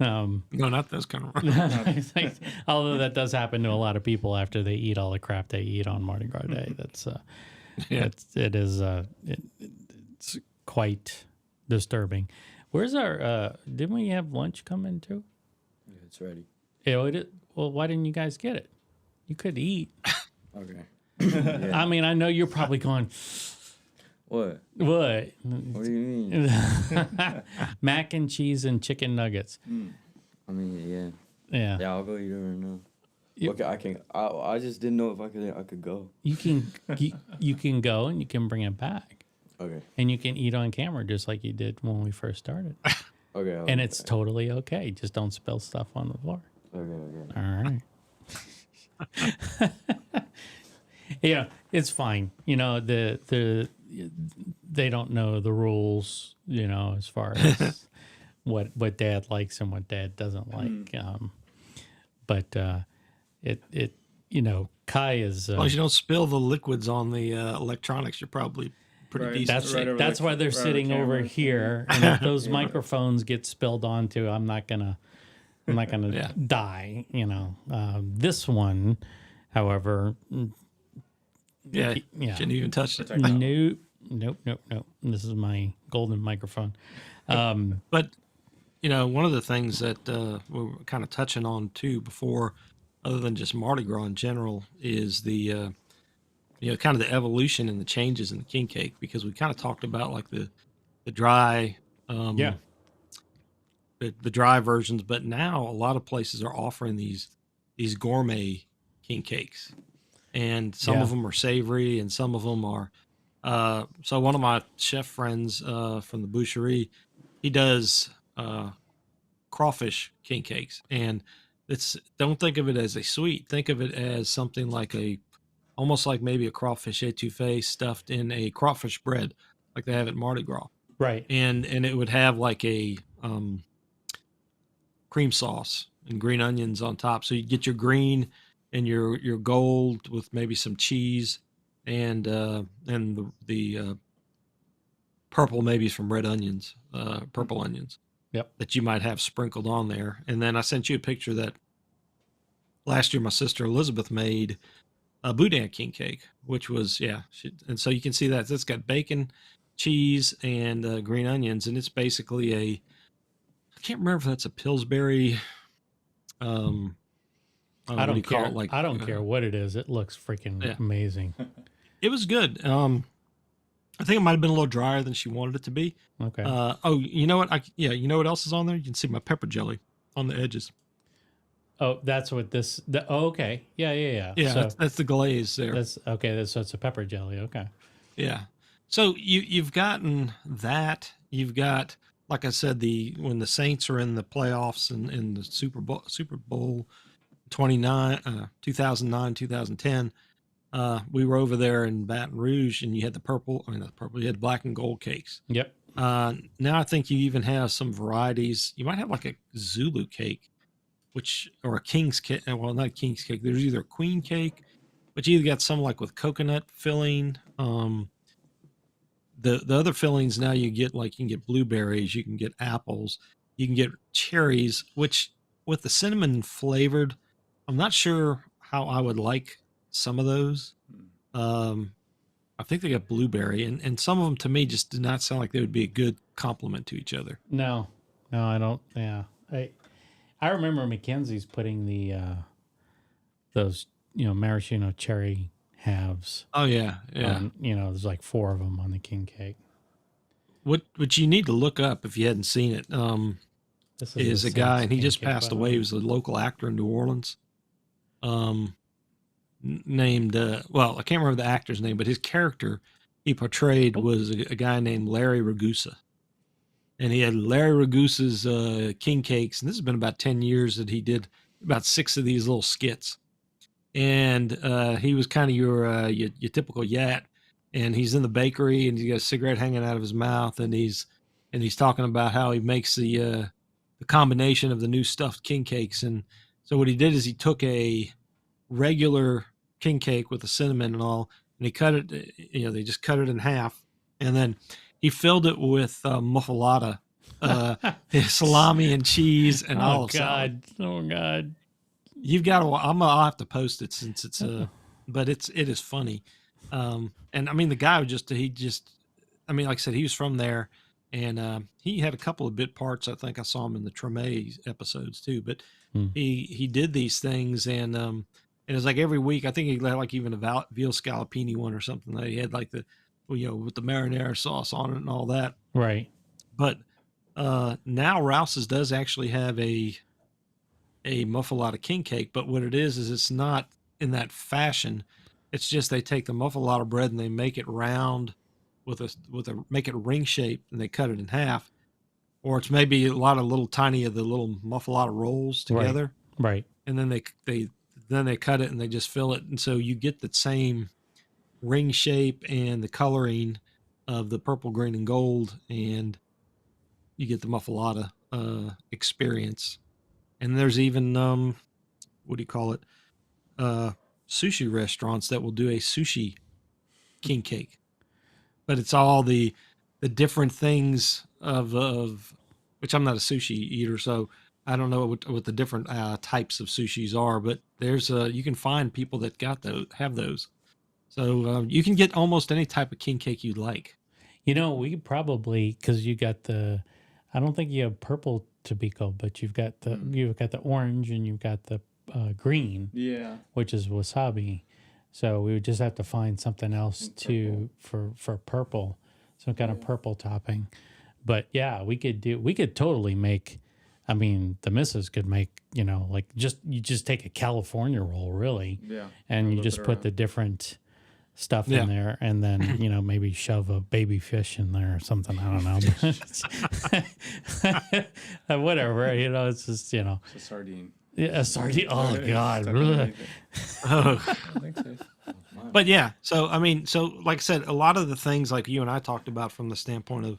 No, not those kind of runs. although that does happen to a lot of people after they eat all the crap they eat on Mardi Gras Day. That's it's quite disturbing. Where's our? Didn't we have lunch coming too? Yeah, it's ready. Well, why didn't you guys get it? You could eat. Okay. I mean, I know you're probably going. What? What? What do you mean? Mac and cheese and chicken nuggets. I mean, yeah. Yeah. Yeah, I'll go eat it right now. You- Okay, I can. I just didn't know if I could go. You can go and you can bring it back, Okay. and you can eat on camera just like you did when we first started. Okay. And it's totally okay. Just don't spill stuff on the floor. Okay. All right. Yeah, it's fine. They don't know the rules, as far as what Dad likes and what Dad doesn't like. But it Kai is. As long as you don't spill the liquids on the electronics, you're probably pretty Right. decent. That's Right over that's the- why they're right over sitting the over camera. here, and if those microphones get spilled onto, I'm not gonna Yeah. die. This one, however, Yeah, yeah. shouldn't even touch it. Nope. This is my golden microphone. But one of the things that we were kind of touching on too before, other than just Mardi Gras in general, is the kind of the evolution and the changes in the king cake, because we kind of talked about like the dry Yeah. the dry versions, but now a lot of places are offering these gourmet king cakes, and some of Yeah. them are savory and some of them are so one of my chef friends from the boucherie, he does crawfish king cakes, and don't think of it as a sweet, think of it as something like almost like maybe a crawfish etouffee stuffed in a crawfish bread like they have at Mardi Gras, Right. and it would have like a cream sauce and green onions on top, so you get your green and your gold with maybe some cheese and the purple maybe from red onions, purple onions. Yep. That you might have sprinkled on there. And then I sent you a picture that last year my sister Elizabeth made a boudin king cake, which was and so you can see that it's got bacon, cheese, and green onions, and it's basically I can't remember if that's a Pillsbury. I don't know, I what do don't you call care. it? Like I don't care what it is. It looks freaking Yeah. amazing. It was good. I think it might have been a little drier than she wanted it to be. Okay. You know what? You know what else is on there? You can see my pepper jelly on the edges. Oh, that's what this. Okay. Yeah. Yeah, So that's the glaze there. that's okay. So it's a pepper jelly. Okay. Yeah. So you've gotten that. You've got, like I said, when the Saints are in the playoffs and in the Super Bowl 2009, 2010. We were over there in Baton Rouge, and you had you had black and gold cakes. Yep. Now I think you even have some varieties. You might have like a Zulu cake, or a king's cake. Well, not a king's cake. There's either a queen cake, but you either got some like with coconut filling. The other fillings now you can get blueberries, you can get apples, you can get cherries, which with the cinnamon flavored, I'm not sure how I would like some of those. I think they got blueberry, and some of them to me just did not sound like they would be a good complement to each other. No, I don't. Yeah. I remember Mackenzie's putting those maraschino cherry halves. Oh yeah. There's like 4 of them on the king cake. What you need to look up if you hadn't seen it This is the a guy, Saints and he king just cake, passed by the away. way. He was a local actor in New Orleans. Named I can't remember the actor's name, but his character he portrayed was a guy named Larry Ragusa, and he had Larry Ragusa's king cakes, and this has been about 10 years that he did about 6 of these little skits, and he was kind of your typical yat, and he's in the bakery and he's got a cigarette hanging out of his mouth, and he's talking about how he makes the combination of the new stuffed king cakes. And so what he did is he took a regular king cake with the cinnamon and all, and he cut it, they just cut it in half, and then he filled it with muffalata, salami and cheese and olive salad. Oh God. You've got to. I'll have to post it since it's but it is funny. And I mean the guy like I said, he was from there, and he had a couple of bit parts. I think I saw him in the Treme episodes too. But he did these things, and it was like every week. I think he had like even a veal scallopini one or something that he had like with the marinara sauce on it and all that. Right. But now Rouse's does actually have a muffalata king cake, but what it is it's not in that fashion. It's just they take the muffalata bread and they make it round make it ring shape, and they cut it in half, or it's maybe a lot of little tiny of the little muffalata rolls together, Right. and then they cut it and they just fill it, and so you get the same ring shape and the coloring of the purple, green, and gold, and you get the muffalata experience. And there's even what do you call it? Sushi restaurants that will do a sushi king cake, but it's all the different things of which I'm not a sushi eater, so I don't know what the different types of sushis are. But there's you can find people that got those, have those, so you can get almost any type of king cake you'd like. You know, we could probably, because you got the, I don't think you have purple tobacco, but you've got the orange and you've got the green, Yeah. which is wasabi. So we would just have to find something else for purple, some kind of purple topping. But yeah, we could totally make. I mean, the missus could make, like you just take a California roll, really, Yeah. and you Flip just it put around. the different stuff Yeah. in there, and then maybe shove a baby fish in there or something. I don't know. Whatever, it's just It's a sardine. a sardine. Oh Stuck God. underneath it. Oh. Thanks, Dave. But yeah, so I mean, so like I said, a lot of the things like you and I talked about from the standpoint of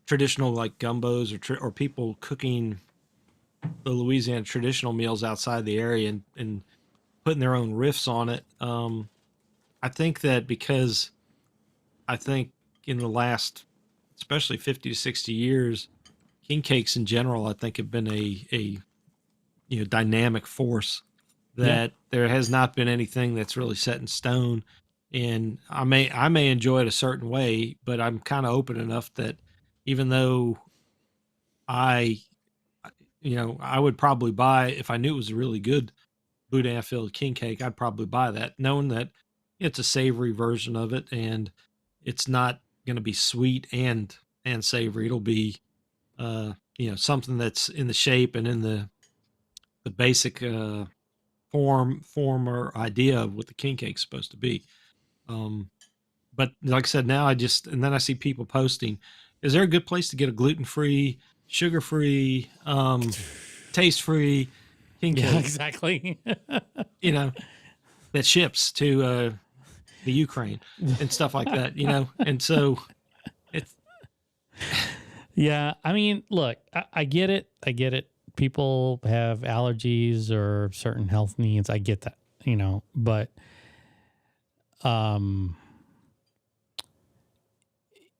traditional like gumbos or people cooking the Louisiana traditional meals outside the area and putting their own riffs on it. I think that because I think in the last, especially 50 to 60 years, king cakes in general, I think have been a dynamic force that there has not been anything that's really set in stone. And I may enjoy it a certain way, but I'm kind of open enough that even though I I would probably buy, if I knew it was a really good boudin filled king cake, I'd probably buy that, knowing that it's a savory version of it and it's not going to be sweet and savory. It'll be something that's in the shape and in the basic form or idea of what the king cake's supposed to be. But like I said, now and then I see people posting, is there a good place to get a gluten-free, sugar-free, taste-free king cake? Yeah, exactly. That ships to the Ukraine and stuff like that, and so it's Yeah, I mean, look, I get it. People have allergies or certain health needs. I get that, but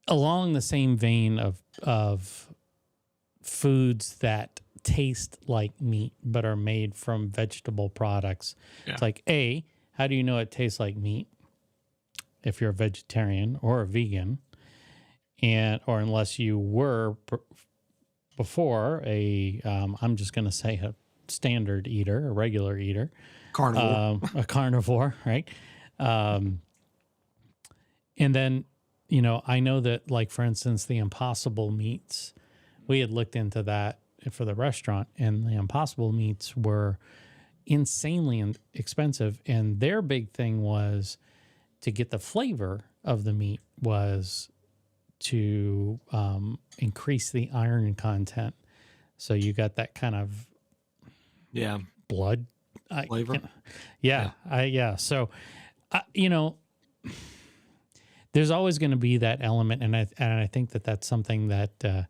along the same vein of foods that taste like meat but are made from vegetable products. Yeah. It's like, how do you know it tastes like meat if you're a vegetarian or a vegan? Or unless you were before I'm just going to say a standard eater, a regular eater, carnivore. a carnivore, right? And then, I know that, like, for instance, the Impossible meats, we had looked into that for the restaurant, and the Impossible meats were insanely expensive. And their big thing was to get the flavor of the meat was to increase the iron content. So you got that kind of blood Flavor. So there's always going to be that element, and I think that that's something that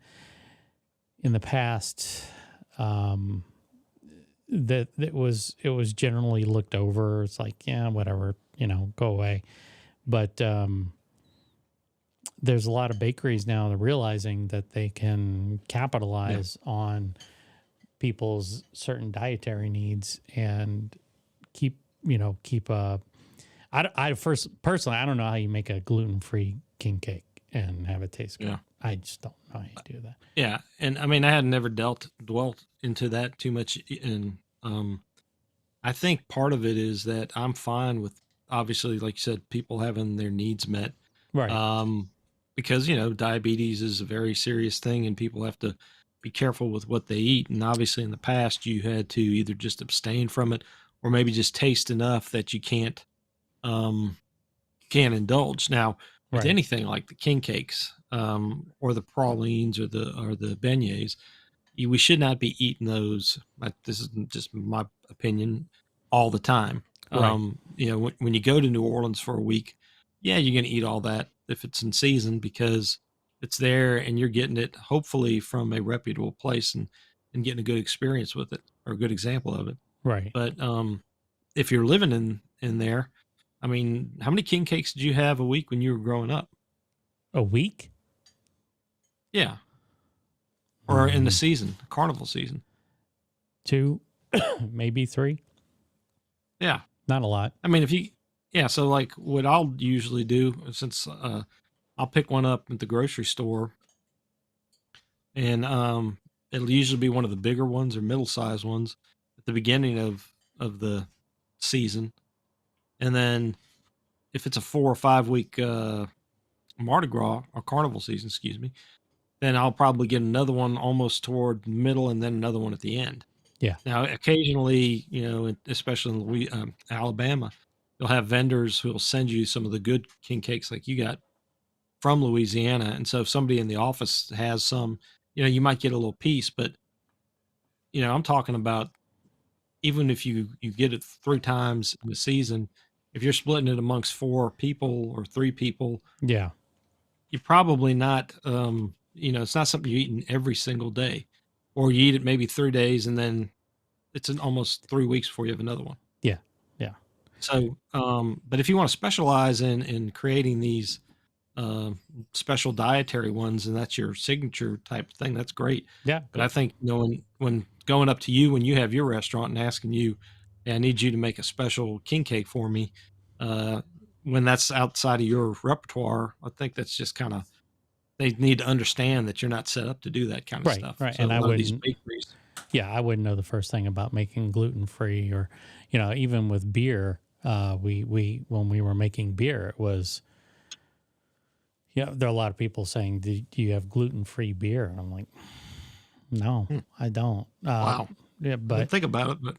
in the past that it was generally looked over. It's like, yeah, whatever, go away. But there's a lot of bakeries now that are realizing that they can capitalize on people's certain dietary needs and keep personally, I don't know how you make a gluten-free king cake and have it taste good. Yeah. I just don't know how you do that. Yeah, and I mean, I had never dwelt into that too much, and I think part of it is that I'm fine with, obviously, like you said, people having their needs met, Right. because diabetes is a very serious thing, and people have to be careful with what they eat. And obviously, in the past, you had to either just abstain from it, or maybe just taste enough that you can't indulge. Now, with Right. anything like the king cakes, or the pralines, or the beignets, we should not be eating those. This is just my opinion, all the time. Right. When you go to New Orleans for a week, yeah, you're going to eat all that if it's in season, because it's there and you're getting it hopefully from a reputable place and getting a good experience with it or a good example of it. Right. But if you're living in there, I mean, how many king cakes did you have a week when you were growing up? A week? Yeah. Or in the Mm, season, carnival season. 2, maybe 3. Yeah. Not a lot. I mean, yeah, so like what I'll usually do, since I'll pick one up at the grocery store, and it'll usually be one of the bigger ones or middle-sized ones at the beginning of the season, and then if it's a 4 or 5 week Mardi Gras or carnival season, excuse me, then I'll probably get another one almost toward the middle, and then another one at the end. Yeah. Now, occasionally, especially in Alabama, you'll have vendors who will send you some of the good king cakes like you got from Louisiana. And so if somebody in the office has some, you might get a little piece, but I'm talking about even if you get it 3 times in the season, if you're splitting it amongst 4 people or 3 people, Yeah. you're probably not it's not something you eat in every single day. Or you eat it maybe 3 days and then it's almost 3 weeks before you have another one. Yeah. Yeah. So, but if you want to specialize in creating these special dietary ones, and that's your signature type thing, that's great. Yeah. But I think when going up to you when you have your restaurant and asking you, "Hey, I need you to make a special king cake for me," when that's outside of your repertoire, I think that's just kind of they need to understand that you're not set up to do that kind of Right. stuff. Right. So And a I lot of these wouldn't. bakeries, Yeah, I wouldn't know the first thing about making gluten-free or, even with beer, we when we were making beer, it was, there are a lot of people saying, do you have gluten-free beer? And I'm like, no, I don't. wow, Yeah, I didn't but think about it,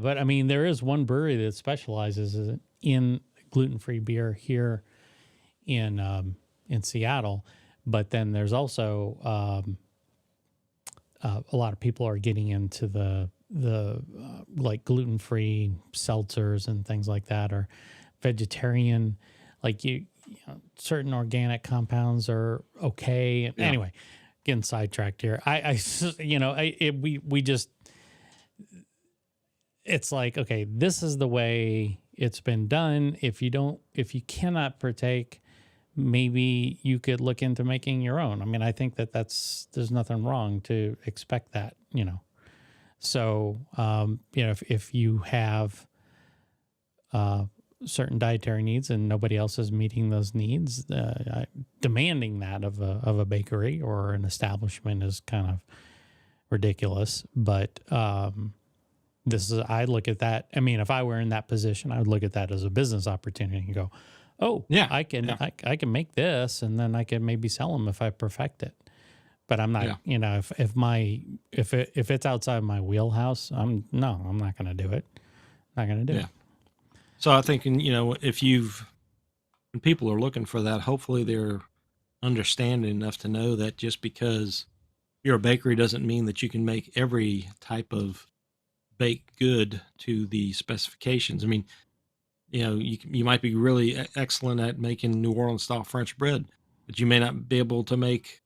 but I mean, there is one brewery that specializes in gluten-free beer here in Seattle, but then there's also, a lot of people are getting into the like gluten-free seltzers and things like that, or vegetarian, like certain organic compounds are okay. Yeah. Anyway, getting sidetracked here. We just, it's like, okay, this is the way it's been done. If you cannot partake, maybe you could look into making your own. I mean, I think there's nothing wrong to expect that, So, if you have certain dietary needs and nobody else is meeting those needs, demanding that of a bakery or an establishment is kind of ridiculous. But I look at that. I mean, if I were in that position, I would look at that as a business opportunity and go, oh, Yeah, I can yeah. I can make this, and then I can maybe sell them if I perfect it. But I'm not, Yeah. if it's outside my wheelhouse, I'm not going to do it. Not going to do Yeah. it. So I think, when people are looking for that, hopefully they're understanding enough to know that just because you're a bakery doesn't mean that you can make every type of baked good to the specifications. I mean, you might be really excellent at making New Orleans style French bread, but you may not be able to make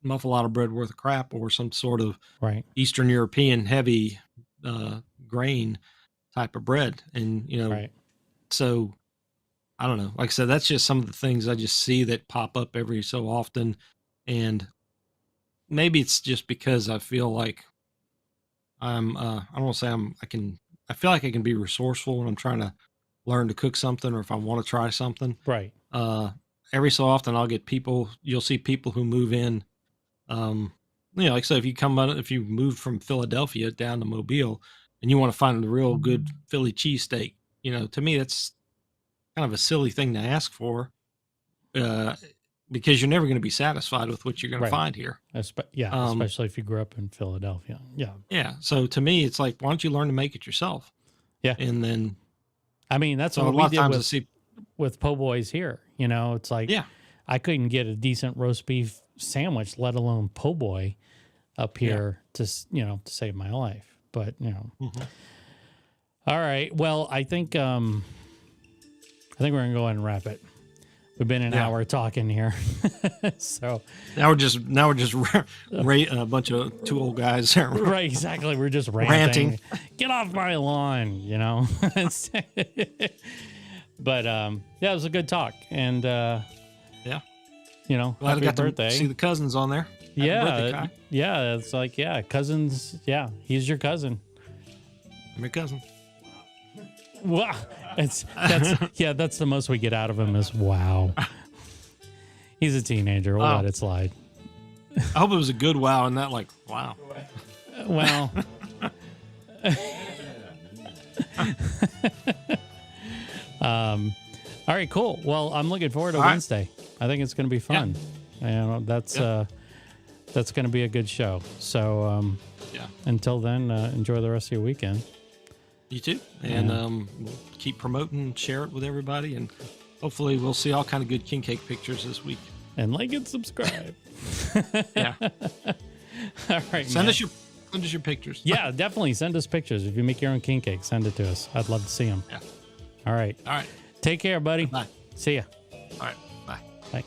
muffaletta bread worth of crap or some sort of Right. Eastern European heavy grain type of bread. And, Right. so I don't know. Like I said, that's just some of the things I just see that pop up every so often. And maybe it's just because I feel like I don't want to say I feel like I can be resourceful when I'm trying to learn to cook something or if I want to try something. Right. Every so often you'll see people who move in. Like I said, if you move from Philadelphia down to Mobile and you want to find a real good Philly cheesesteak, to me, that's kind of a silly thing to ask for, because you're never going to be satisfied with what you're going to Right. find here. Especially if you grew up in Philadelphia. Yeah. Yeah. So to me, it's like, why don't you learn to make it yourself? Yeah. And then, I mean, that's so a what we lot of did times I see, with po' boys here. It's like, yeah, I couldn't get a decent roast beef sandwich, let alone po' boy up here to save my life. But, Mhm. All right. Well, I think we're going to go ahead and wrap it. We've been an Yeah. hour talking here. So, Now we're just a bunch of two old guys there. right, exactly. We're just ranting. Ranting. Get off my lawn, you know? But, yeah, it was a good talk. And, Yeah. you know, Glad I happy got birthday. to see the cousins on there. Happy birthday, Kai. Yeah. It's like, yeah, cousins. Yeah. He's your cousin. I'm your cousin. Wow. That's the most we get out of him is wow. He's a teenager. We'll Wow. let it slide. I hope it was a good wow and not like wow. Well, all right, cool. Well, I'm looking forward to All right. Wednesday. I think it's going to be fun. And that's going to be a good show. So Yeah. until then, enjoy the rest of your weekend. You too. And we'll keep promoting, share it with everybody, and hopefully we'll see all kind of good king cake pictures this week. And like and subscribe. Yeah. All right, Send us your pictures. Yeah, definitely send us pictures. If you make your own king cake, send it to us. I'd love to see them. Yeah. All right. All right. Take care, buddy. Bye. See ya. All right. Bye. Bye.